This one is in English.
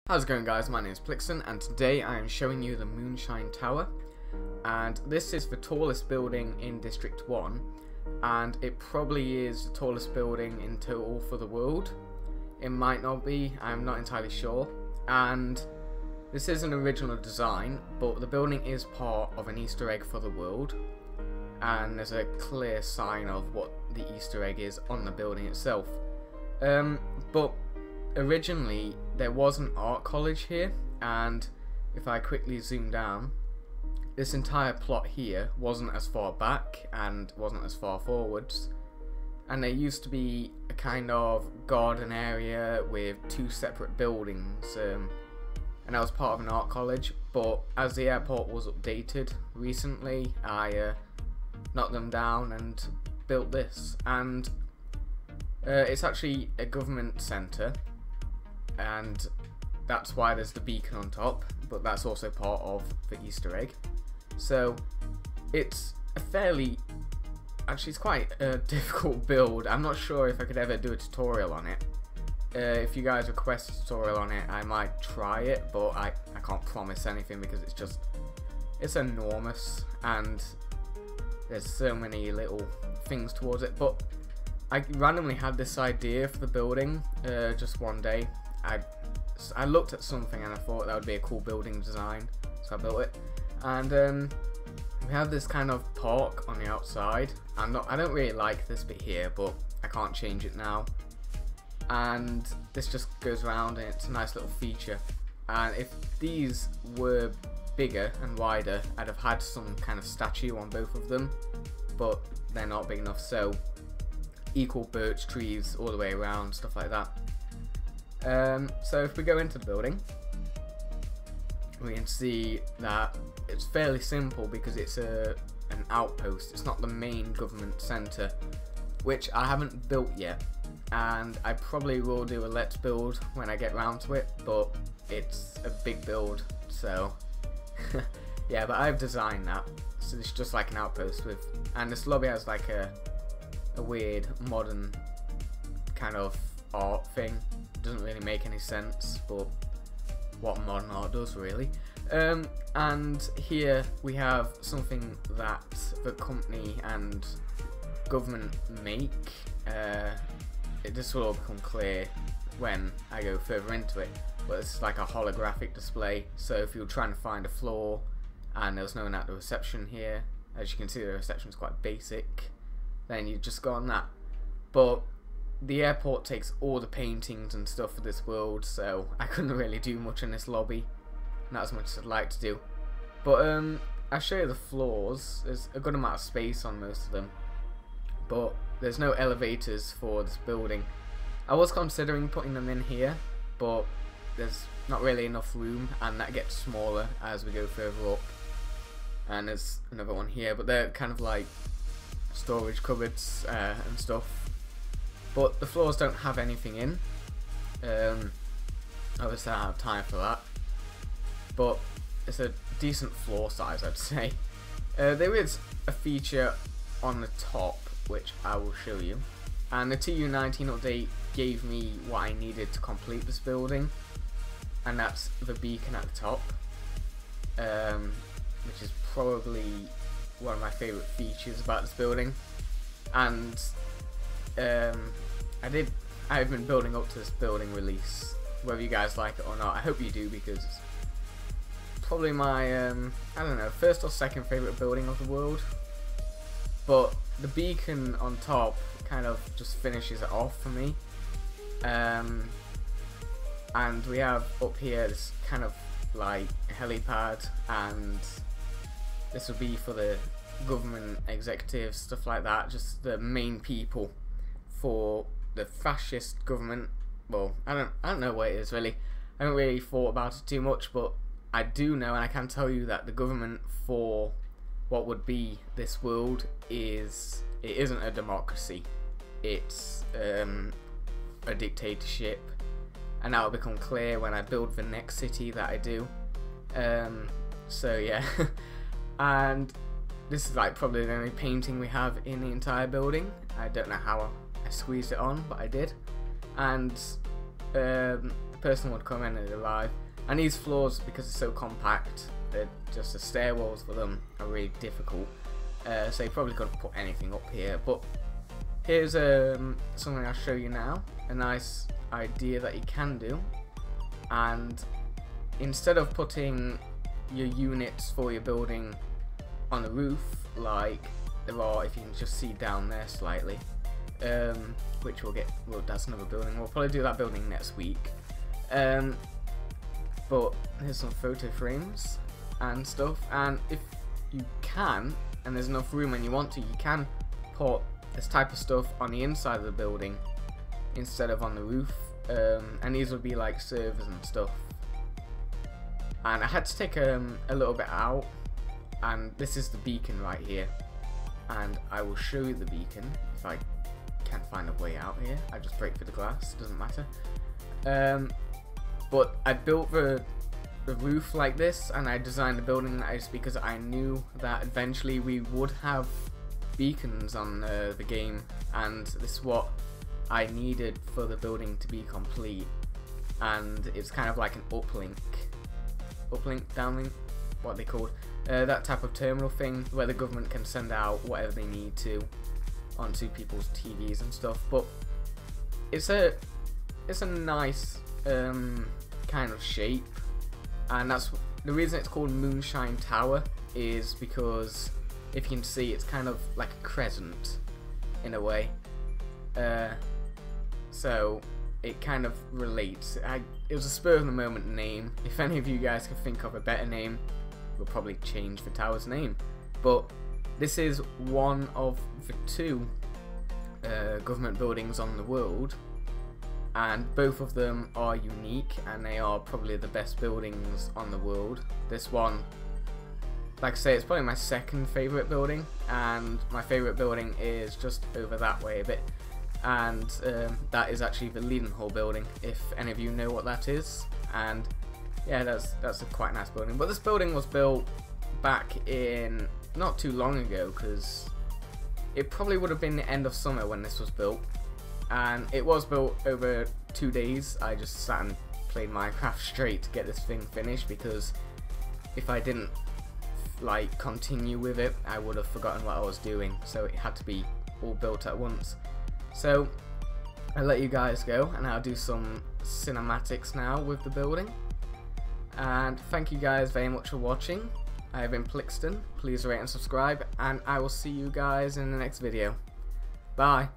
How's it going, guys? My name is Plxton and today I am showing you the Moonshine Tower, and this is the tallest building in District 1 and it probably is the tallest building in total for the world. It might not be, I'm not entirely sure, and this is an original design, but the building is part of an Easter egg for the world, and there's a clear sign of what the Easter egg is on the building itself. But originally there was an art college here, and if I quickly zoom down, this entire plot here wasn't as far back and wasn't as far forwards, and there used to be a kind of garden area with two separate buildings, and that was part of an art college. But as the airport was updated recently, I knocked them down and built this, and it's actually a government centre, and that's why there's the beacon on top, but that's also part of the Easter egg. So it's a fairly, actually it's quite a difficult build. I'm not sure if I could ever do a tutorial on it. If you guys request a tutorial on it, I might try it, but I can't promise anything because it's enormous and there's so many little things towards it. But I randomly had this idea for the building just one day. I looked at something and I thought that would be a cool building design, so I built it. And we have this kind of park on the outside. I don't really like this bit here, but I can't change it now. And this just goes around and it's a nice little feature. And if these were bigger and wider, I'd have had some kind of statue on both of them, but they're not big enough, so equal birch trees all the way around, stuff like that. So if we go into the building, we can see that it's fairly simple because it's an outpost. It's not the main government centre, which I haven't built yet, and I probably will do a let's build when I get round to it, but it's a big build, so yeah. But I've designed that, so it's just like an outpost and this lobby has like a weird modern kind of art thing. Doesn't really make any sense, but what modern art does, really. And here we have something that the company and government make. This will all become clear when I go further into it, but it's like a holographic display. So if you're trying to find a floor and there was no one at the reception here, as you can see the reception is quite basic, then you just go on that. But the airport takes all the paintings and stuff for this world, so I couldn't really do much in this lobby, not as much as I'd like to do. But I'll show you the floors. There's a good amount of space on most of them, but there's no elevators for this building. I was considering putting them in here, but there's not really enough room, and that gets smaller as we go further up. And there's another one here, but they're kind of like storage cupboards and stuff. But the floors don't have anything in. Obviously I don't have time for that, but it's a decent floor size, I'd say. There is a feature on the top which I will show you, and the TU19 update gave me what I needed to complete this building, and that's the beacon at the top, which is probably one of my favourite features about this building. And I've been building up to this building release, whether you guys like it or not. I hope you do, because it's probably my I don't know, first or second favourite building of the world. But the beacon on top kind of just finishes it off for me. And we have up here this kind of like helipad, and this will be for the government executives, stuff like that, just the main people for the fascist government. Well, I don't know what it is really. I haven't really thought about it too much, but I do know, and I can tell you that the government for what would be this world isn't a democracy. It's a dictatorship, and that will become clear when I build the next city that I do. So yeah. And this is like probably the only painting we have in the entire building. I don't know how I squeezed it on, but I did. And the person would come in and arrive. And these floors, because it's so compact, just the stairwells for them are really difficult. So you probably couldn't put anything up here. But here's something I'll show you now. A nice idea that you can do. And instead of putting your units for your building on the roof, like there are, if you can just see down there slightly, which we'll get, well, that's another building. We'll probably do that building next week. But here's some photo frames and stuff, and if you can, and there's enough room and you want to, you can put this type of stuff on the inside of the building instead of on the roof, and these would be like servers and stuff. And I had to take a little bit out, and this is the beacon right here, and I will show you the beacon if I can find a way out here. I just break through the glass, doesn't matter. But I built the roof like this, and I designed the building like this because I knew that eventually we would have beacons on the game, and this is what I needed for the building to be complete. And it's kind of like an uplink, downlink, what they called, that type of terminal thing where the government can send out whatever they need to onto people's TVs and stuff. But it's a nice kind of shape, and that's the reason it's called Moonshine Tower, is because if you can see, it's kind of like a crescent in a way, so it kind of relates. It was a spur of the moment name. If any of you guys can think of a better name, we'll probably change the tower's name. But this is one of the two government buildings on the world, and both of them are unique, and they are probably the best buildings on the world. This one, like I say, it's probably my second favourite building, and my favourite building is just over that way a bit, and that is actually the Leadenhall building, if any of you know what that is. And yeah, that's a quite nice building. But this building was built back in not too long ago, because it probably would have been the end of summer when this was built, and it was built over 2 days. I just sat and played Minecraft straight to get this thing finished, because if I didn't like continue with it, I would have forgotten what I was doing, so it had to be all built at once. So I'll let you guys go, and I'll do some cinematics now with the building. And thank you guys very much for watching. I have been Plxton. Please rate and subscribe, and I will see you guys in the next video. Bye.